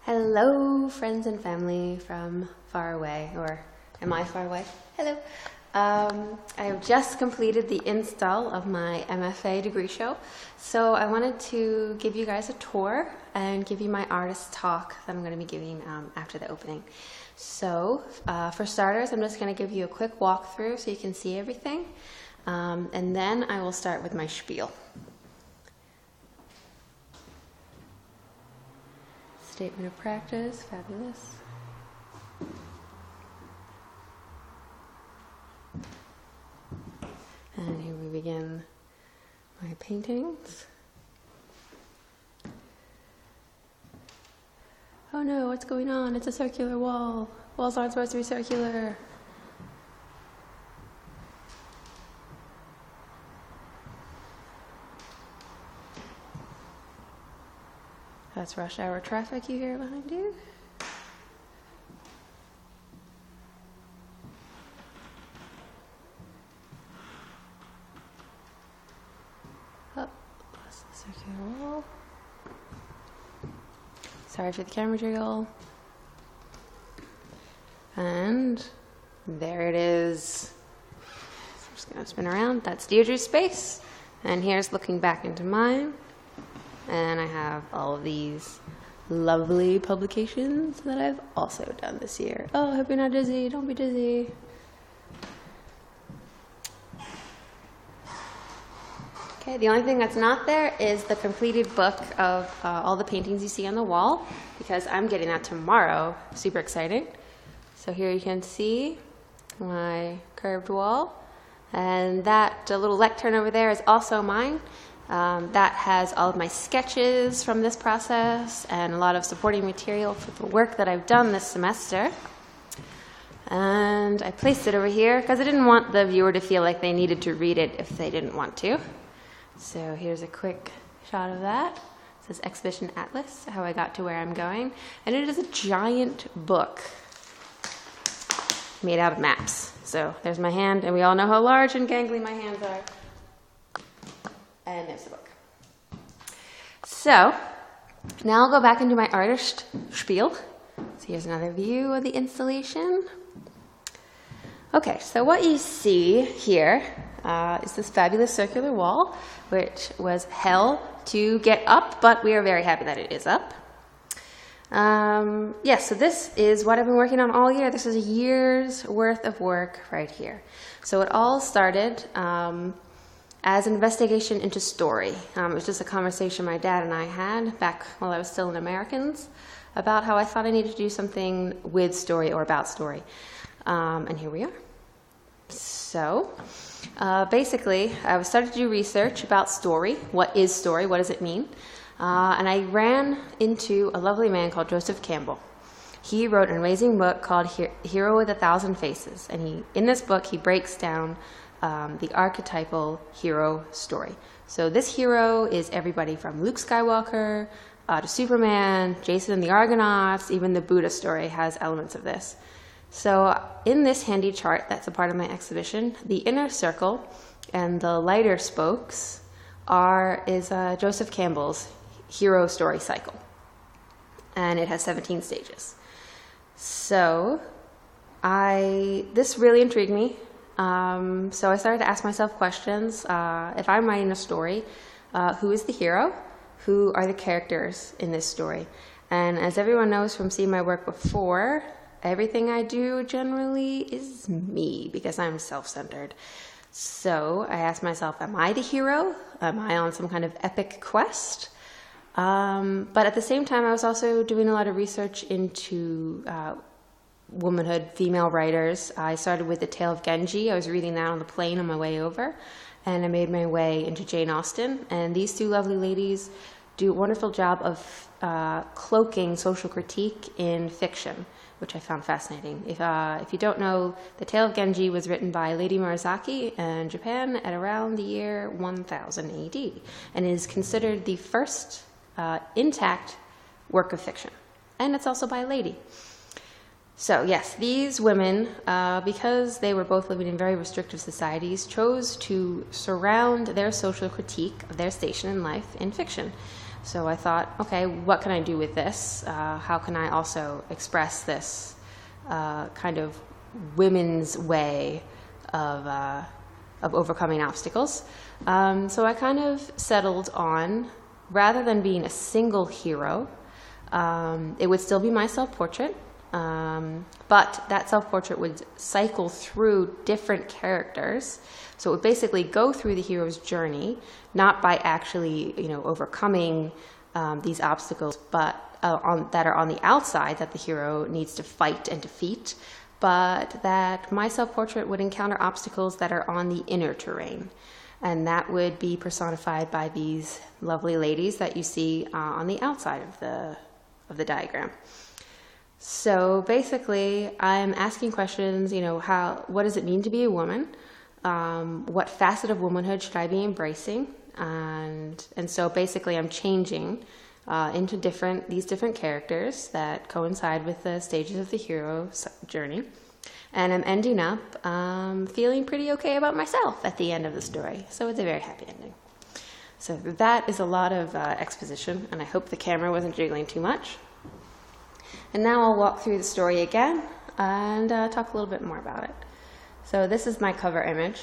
Hello, friends and family from far away, or am I far away? Hello. I have just completed the install of my MFA degree show, so I wanted to give you guys a tour and give you my artist talk that I'm going to be giving after the opening. So, for starters, I'm just going to give you a quick walkthrough so you can see everything, and then I will start with my spiel. Statement of practice, fabulous. And here we begin my paintings. Oh no, what's going on? It's a circular wall. Walls aren't supposed to be circular. That's rush hour traffic you hear behind you. Oh, that's the circular wall. Sorry for the camera jiggle. And there it is. I'm just going to spin around. That's Deirdre's space. And here's looking back into mine. And I have all of these lovely publications that I've also done this year. Oh, I hope you're not dizzy. Don't be dizzy. Okay, the only thing that's not there is the completed book of all the paintings you see on the wall, because I'm getting that tomorrow. Super exciting. So here you can see my curved wall. And that little lectern over there is also mine. That has all of my sketches from this process and a lot of supporting material for the work that I've done this semester. And I placed it over here because I didn't want the viewer to feel like they needed to read it if they didn't want to. So here's a quick shot of that. It says Exhibition Atlas, how I got to where I'm going. And it is a giant book made out of maps. So there's my hand, and we all know how large and gangly my hands are. And there's the book. So, now I'll go back into my artist spiel. So here's another view of the installation. Okay, so what you see here is this fabulous circular wall, which was hell to get up, but we are very happy that it is up. So this is what I've been working on all year. This is a year's worth of work right here. So it all started as an investigation into story. It was just a conversation my dad and I had back while I was still in Americans about how I thought I needed to do something with story or about story. And here we are. So basically, I started to do research about story. What is story? What does it mean? And I ran into a lovely man called Joseph Campbell. He wrote an amazing book called Hero with a Thousand Faces. And in this book, he breaks down the archetypal hero story. So this hero is everybody from Luke Skywalker to Superman, Jason and the Argonauts, even the Buddha story has elements of this. So in this handy chart that's a part of my exhibition, the inner circle and the lighter spokes is Joseph Campbell's hero story cycle. And it has 17 stages. So this really intrigued me. So I started to ask myself questions. If I'm writing a story, who is the hero? Who are the characters in this story? And as everyone knows from seeing my work before, everything I do generally is me because I'm self-centered. So I asked myself, am I the hero? Am I on some kind of epic quest? But at the same time, I was also doing a lot of research into womanhood, female writers. I started with The Tale of Genji. I was reading that on the plane on my way over, and I made my way into Jane Austen. And these two lovely ladies do a wonderful job of cloaking social critique in fiction, which I found fascinating. If you don't know, The Tale of Genji was written by Lady Murasaki in Japan at around the year 1000 AD, and is considered the first intact work of fiction. And it's also by a lady. So yes, these women, because they were both living in very restrictive societies, chose to surround their social critique of their station in life in fiction. So I thought, okay, what can I do with this? How can I also express this kind of women's way of overcoming obstacles? So I kind of settled on, rather than being a single hero, it would still be my self-portrait, but that self-portrait would cycle through different characters. So it would basically go through the hero's journey, not by actually, overcoming these obstacles, but that are on the outside that the hero needs to fight and defeat, but that my self-portrait would encounter obstacles that are on the inner terrain. And that would be personified by these lovely ladies that you see on the outside of the diagram. So basically, I'm asking questions, what does it mean to be a woman? What facet of womanhood should I be embracing? And so basically I'm changing into these different characters that coincide with the stages of the hero's journey. And I'm ending up feeling pretty okay about myself at the end of the story. So it's a very happy ending. So that is a lot of exposition, and I hope the camera wasn't jiggling too much. And now I'll walk through the story again and talk a little bit more about it. So this is my cover image.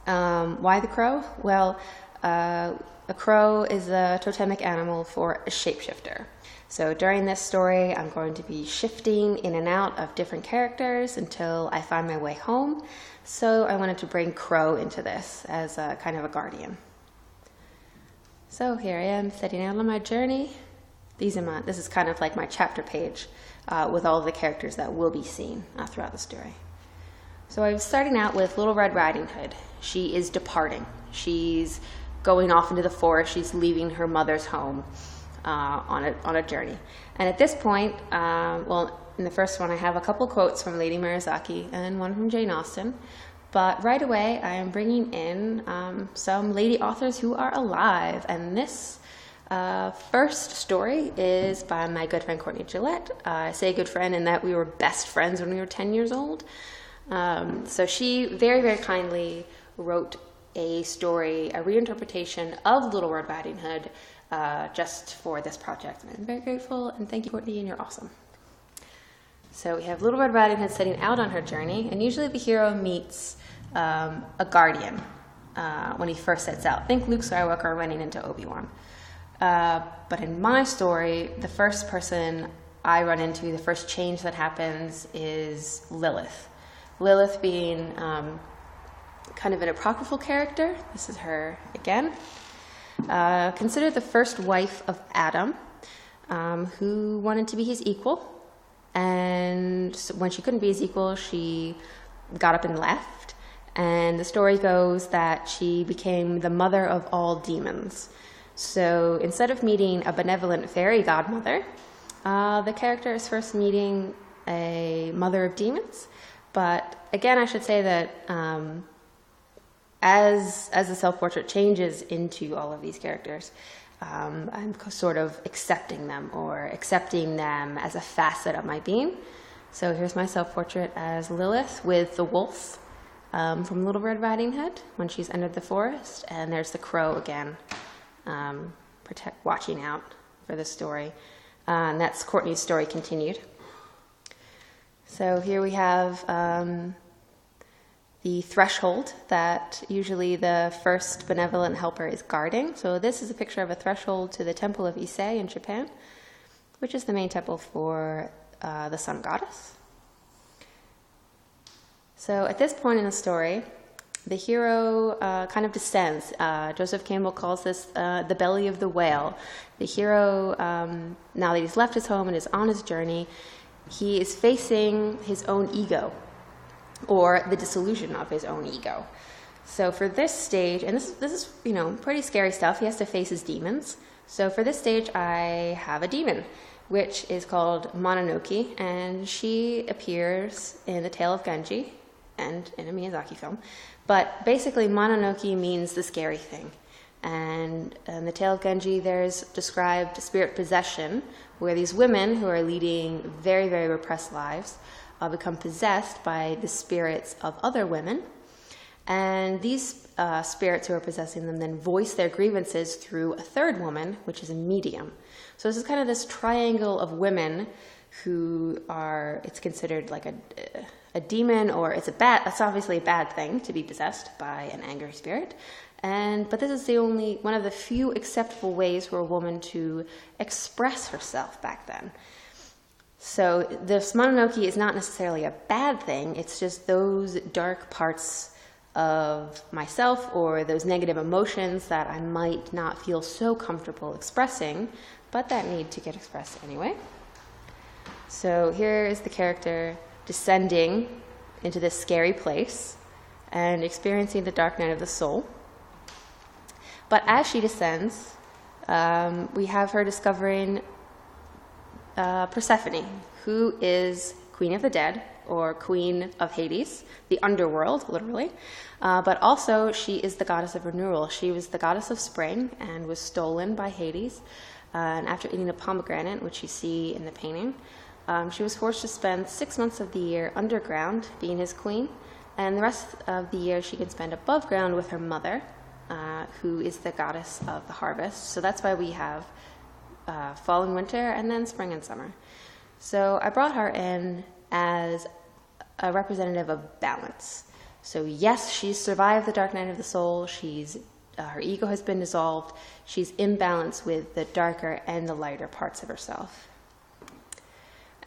Why the crow? Well, a crow is a totemic animal for a shapeshifter. So during this story, I'm going to be shifting in and out of different characters until I find my way home. So I wanted to bring Crow into this as a kind of a guardian. So here I am setting out on my journey. This is kind of like my chapter page with all of the characters that will be seen throughout the story. So I was starting out with Little Red Riding Hood. She is departing. She's going off into the forest. She's leaving her mother's home on a journey. And at this point, in the first one I have a couple quotes from Lady Murasaki and one from Jane Austen. But right away I am bringing in some lady authors who are alive. And this first story is by my good friend Courtney Gillette. I say good friend in that we were best friends when we were 10 years old. So she very, very kindly wrote a story, a reinterpretation of Little Red Riding Hood just for this project. And I'm very grateful, and thank you, Courtney, and you're awesome. So we have Little Red Riding Hood setting out on her journey, and usually the hero meets a guardian when he first sets out. Think Luke Skywalker running into Obi-Wan. But in my story, the first person I run into, the first change that happens is Lilith. Lilith being kind of an apocryphal character. This is her again. Considered the first wife of Adam, who wanted to be his equal. And when she couldn't be his equal, she got up and left. And the story goes that she became the mother of all demons. So instead of meeting a benevolent fairy godmother, the character is first meeting a mother of demons. But again, I should say that as the self-portrait changes into all of these characters, I'm sort of accepting them as a facet of my being. So here's my self-portrait as Lilith with the wolf from Little Red Riding Hood when she's entered the forest. And there's the crow again, watching out for the story. And that's Courtney's story continued. So here we have the threshold that usually the first benevolent helper is guarding. So this is a picture of a threshold to the Temple of Ise in Japan, which is the main temple for the sun goddess. So at this point in the story, the hero kind of descends. Joseph Campbell calls this the belly of the whale. The hero, now that he's left his home and is on his journey, he is facing his own ego, or the dissolution of his own ego. So for this stage, and this is pretty scary stuff, he has to face his demons. So for this stage, I have a demon, which is called Mononoke, and she appears in The Tale of Genji and in a Miyazaki film. But basically, Mononoke means the scary thing. And in The Tale of Genji, there's described spirit possession, where these women who are leading very, very repressed lives become possessed by the spirits of other women. And these spirits who are possessing them then voice their grievances through a third woman, which is a medium. So this is kind of this triangle of women who are, it's considered like a demon, or it's obviously a bad thing to be possessed by an angry spirit. But this is one of the few acceptable ways for a woman to express herself back then. So this Mononoke is not necessarily a bad thing, it's just those dark parts of myself or those negative emotions that I might not feel so comfortable expressing, but that need to get expressed anyway. So here is the character descending into this scary place and experiencing the dark night of the soul. But as she descends, we have her discovering Persephone, who is Queen of the Dead, or Queen of Hades, the underworld, literally. But also, she is the goddess of renewal. She was the goddess of spring and was stolen by Hades. And after eating a pomegranate, which you see in the painting, she was forced to spend 6 months of the year underground, being his queen. And the rest of the year she can spend above ground with her mother, who is the goddess of the harvest. So that's why we have fall and winter, and then spring and summer. So I brought her in as a representative of balance. So yes, she's survived the dark night of the soul. Her ego has been dissolved. She's in balance with the darker and the lighter parts of herself.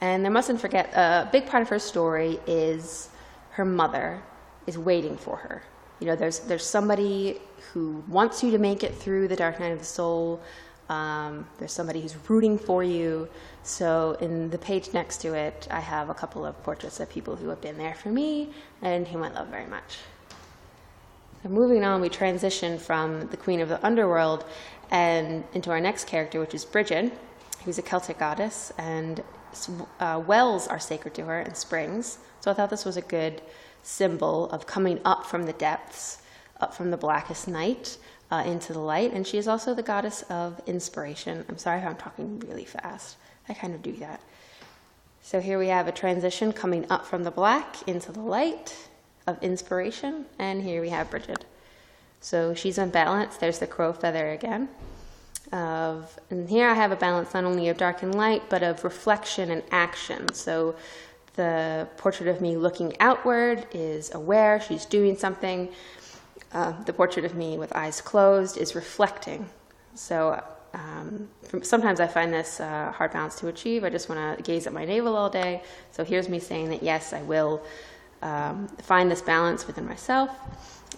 And there mustn't forget, a big part of her story is her mother is waiting for her. You know, there's somebody who wants you to make it through the dark night of the soul. There's somebody who's rooting for you. So in the page next to it, I have a couple of portraits of people who have been there for me and whom I love very much. So moving on, we transition from the Queen of the Underworld and into our next character, which is Bridget, who's a Celtic goddess, and wells are sacred to her and springs. So I thought this was a good symbol of coming up from the depths, up from the blackest night, into the light. And she is also the goddess of inspiration. I'm sorry if I'm talking really fast. I kind of do that. So here we have a transition coming up from the black into the light of inspiration. And here we have Bridget. So she's unbalanced. There's the crow feather again. And here I have a balance not only of dark and light, but of reflection and action. So the portrait of me looking outward is aware, she's doing something. The portrait of me with eyes closed is reflecting. So sometimes I find this hard balance to achieve. I just want to gaze at my navel all day. So here's me saying that, yes, I will find this balance within myself.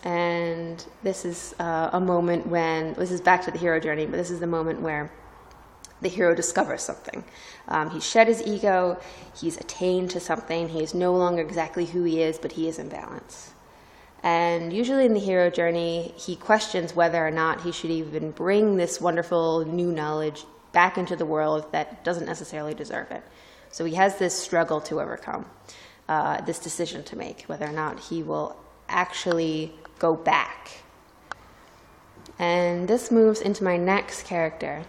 And this is a moment when, this is back to the hero journey, but this is the moment where the hero discovers something. He's shed his ego, he's attained to something, he is no longer exactly who he is, but he is in balance. And usually in the hero journey, he questions whether or not he should even bring this wonderful new knowledge back into the world that doesn't necessarily deserve it. So he has this struggle to overcome, this decision to make, whether or not he will actually go back. And this moves into my next character,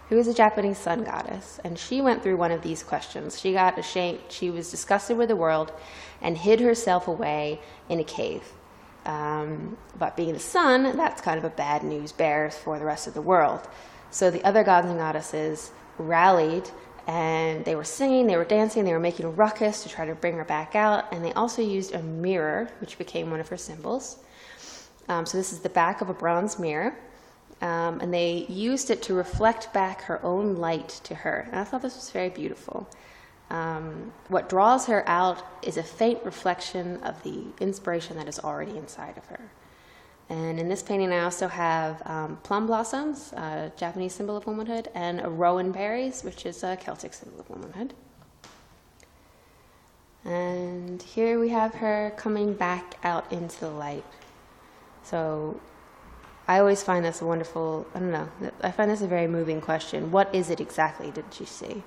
who is a Japanese sun goddess. And she went through one of these questions. She got ashamed, she was disgusted with the world and hid herself away in a cave. But being the sun, that's kind of a bad news bears for the rest of the world. So the other gods and goddesses rallied, and they were singing, they were dancing, they were making a ruckus to try to bring her back out, and they also used a mirror, which became one of her symbols. So this is the back of a bronze mirror, and they used it to reflect back her own light to her. And I thought this was very beautiful. What draws her out is a faint reflection of the inspiration that is already inside of her. And in this painting I also have plum blossoms, a Japanese symbol of womanhood, and a rowan berries, which is a Celtic symbol of womanhood. And here we have her coming back out into the light. So I always find this a wonderful, I find this a very moving question. What is it exactly did she see?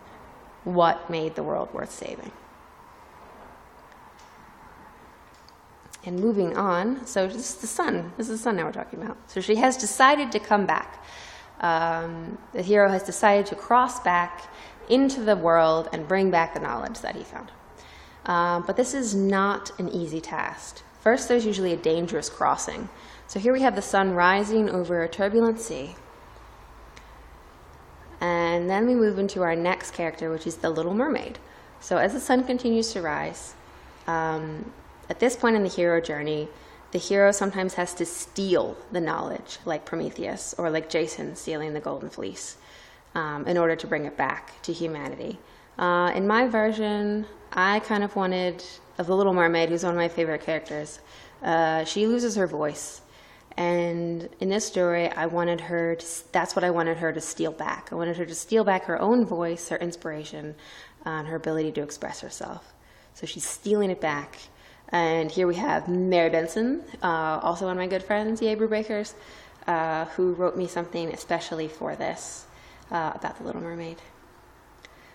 What made the world worth saving? And moving on, so this is the sun. This is the sun now we're talking about. So she has decided to come back. The hero has decided to cross back into the world and bring back the knowledge that he found. But this is not an easy task. first there's usually a dangerous crossing. So here we have the sun rising over a turbulent sea. And then we move into our next character, which is the Little Mermaid. So as the sun continues to rise, at this point in the hero journey, the hero sometimes has to steal the knowledge, like Prometheus, or like Jason stealing the Golden Fleece, in order to bring it back to humanity. In my version, I kind of wanted, of the Little Mermaid, who's one of my favorite characters, she loses her voice. And in this story, that's what I wanted her to steal back. I wanted her to steal back her own voice, her inspiration, and her ability to express herself. So she's stealing it back. And here we have Mary Benson, also one of my good friends, Yay Brewbakers, who wrote me something especially for this about the Little Mermaid.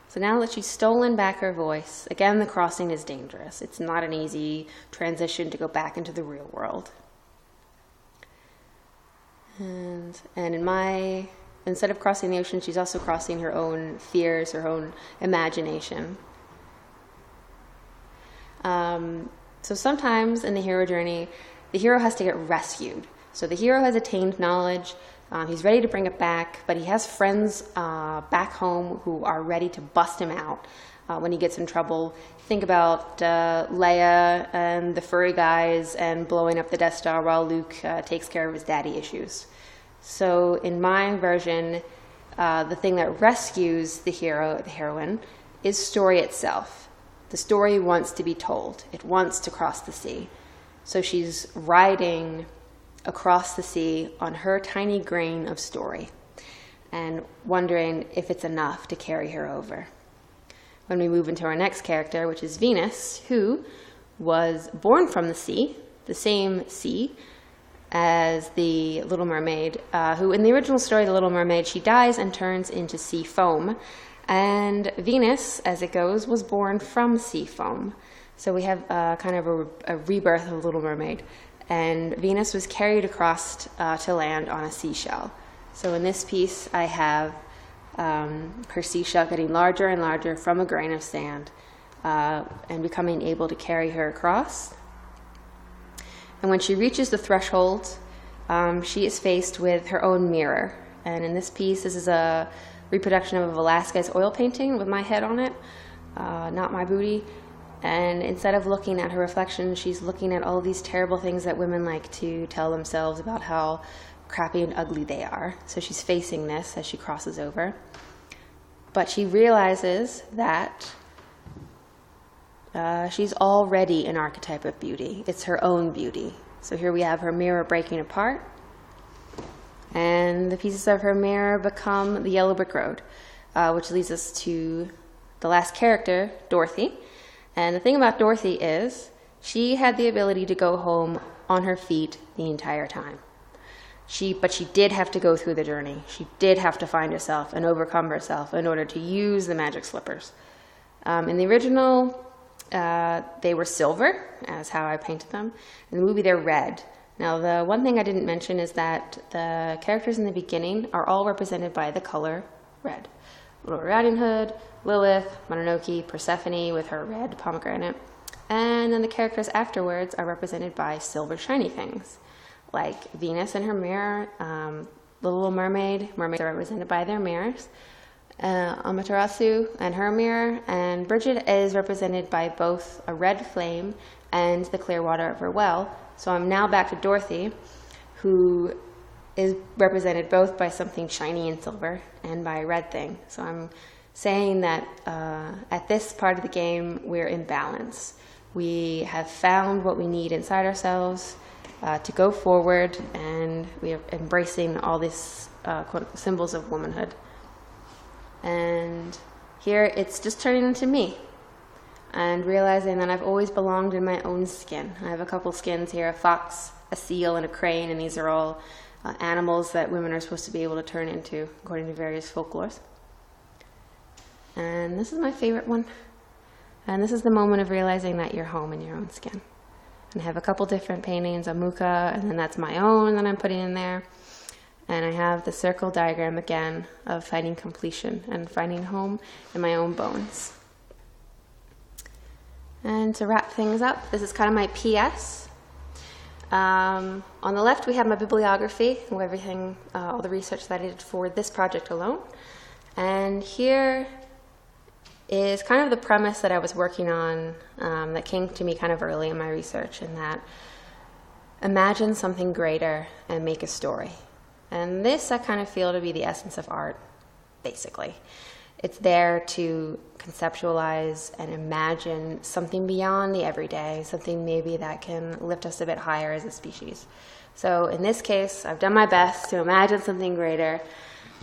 So now that she's stolen back her voice, again, the crossing is dangerous. It's not an easy transition to go back into the real world. And instead of crossing the ocean, she's also crossing her own fears, her own imagination. So sometimes in the hero journey, the hero has to get rescued. So the hero has attained knowledge, he's ready to bring it back, but he has friends back home who are ready to bust him out when he gets in trouble. Think about Leia and the furry guys and blowing up the Death Star while Luke takes care of his daddy issues. So in my version, the thing that rescues the hero, the heroine, is story itself. The story wants to be told. It wants to cross the sea. So she's riding across the sea on her tiny grain of story and wondering if it's enough to carry her over. When we move into our next character, which is Venus, who was born from the sea, the same sea as the Little Mermaid, who in the original story, the Little Mermaid, she dies and turns into sea foam. And Venus, as it goes, was born from sea foam. So we have kind of a rebirth of the Little Mermaid. And Venus was carried across to land on a seashell. So in this piece, I have her seashell getting larger and larger from a grain of sand and becoming able to carry her across. And when she reaches the threshold, she is faced with her own mirror. And in this piece, this is a reproduction of a Velasquez oil painting with my head on it, not my booty. And instead of looking at her reflection, she's looking at all these terrible things that women like to tell themselves about how crappy and ugly they are. So she's facing this as she crosses over. But she realizes that she's already an archetype of beauty. It's her own beauty. So here we have her mirror breaking apart. And the pieces of her mirror become the yellow brick road, which leads us to the last character, Dorothy. And the thing about Dorothy is she had the ability to go home on her feet the entire time. But she did have to go through the journey. She did have to find herself and overcome herself in order to use the magic slippers. In the original, they were silver, as how I painted them. In the movie, they're red. Now, the one thing I didn't mention is that the characters in the beginning are all represented by the color red. Little Riding Hood, Lilith, Mononoke, Persephone with her red pomegranate. And then the characters afterwards are represented by silver shiny things, like Venus and her mirror, the Little Mermaid. Mermaids are represented by their mirrors. Amaterasu and her mirror, and Bridget is represented by both a red flame and the clear water of her well. So I'm now back to Dorothy, who is represented both by something shiny and silver and by a red thing. So I'm saying that at this part of the game, we're in balance. We have found what we need inside ourselves to go forward, and we are embracing all these symbols of womanhood. And here it's just turning into me and realizing that I've always belonged in my own skin. I have a couple skins here, a fox, a seal, and a crane, and these are all animals that women are supposed to be able to turn into according to various folklores. And this is my favorite one. And this is the moment of realizing that you're home in your own skin. And I have a couple different paintings, a muka, and then that's my own that I'm putting in there. And I have the circle diagram again of finding completion and finding home in my own bones. And to wrap things up, this is kind of my PS. On the left, we have my bibliography, everything, all the research that I did for this project alone. And here is kind of the premise that I was working on that came to me kind of early in my research, and that imagine something greater and make a story. And this I kind of feel to be the essence of art, basically. It's there to conceptualize and imagine something beyond the everyday, something maybe that can lift us a bit higher as a species. So in this case, I've done my best to imagine something greater,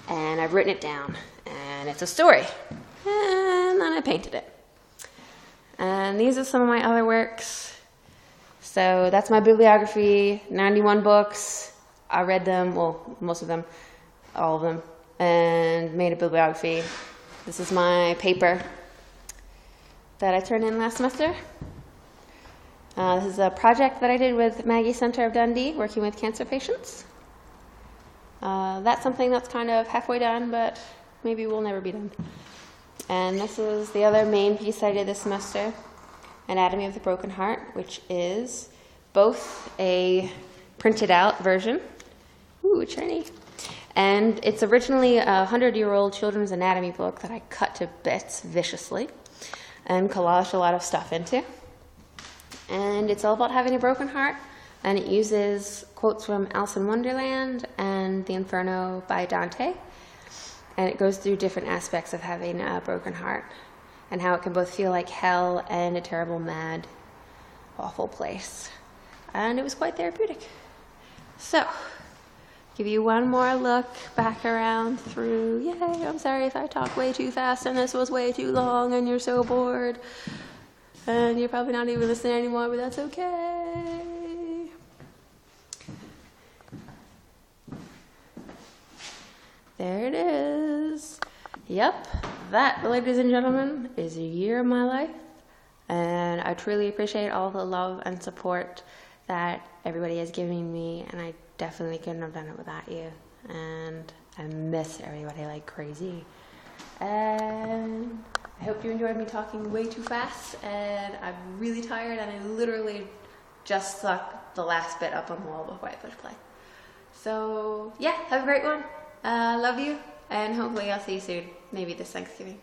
and I've written it down, and it's a story. And then I painted it. And these are some of my other works. So that's my bibliography, 91 books. I read them, well, most of them, all of them, and made a bibliography. This is my paper that I turned in last semester. This is a project that I did with Maggie Center of Dundee, working with cancer patients. That's something that's kind of halfway done, but maybe will never be done. And this is the other main piece I did this semester, Anatomy of the Broken Heart, which is both a printed out version, ooh, shiny, and it's originally a 100-year-old children's anatomy book that I cut to bits viciously and collaged a lot of stuff into. And it's all about having a broken heart, and it uses quotes from Alice in Wonderland and The Inferno by Dante. And it goes through different aspects of having a broken heart and how it can both feel like hell and a terrible, mad, awful place. And it was quite therapeutic. So, give you one more look back around through. Yay, I'm sorry if I talk way too fast and this was way too long and you're so bored. And you're probably not even listening anymore, but that's okay. There it is. Yep, that, ladies and gentlemen, is a year of my life. And I truly appreciate all the love and support that everybody has given me, and I definitely couldn't have done it without you. And I miss everybody like crazy. And I hope you enjoyed me talking way too fast, and I'm really tired, and I literally just stuck the last bit up on the wall before I push play. So yeah, have a great one. Love you, and hopefully I'll see you soon, maybe this Thanksgiving.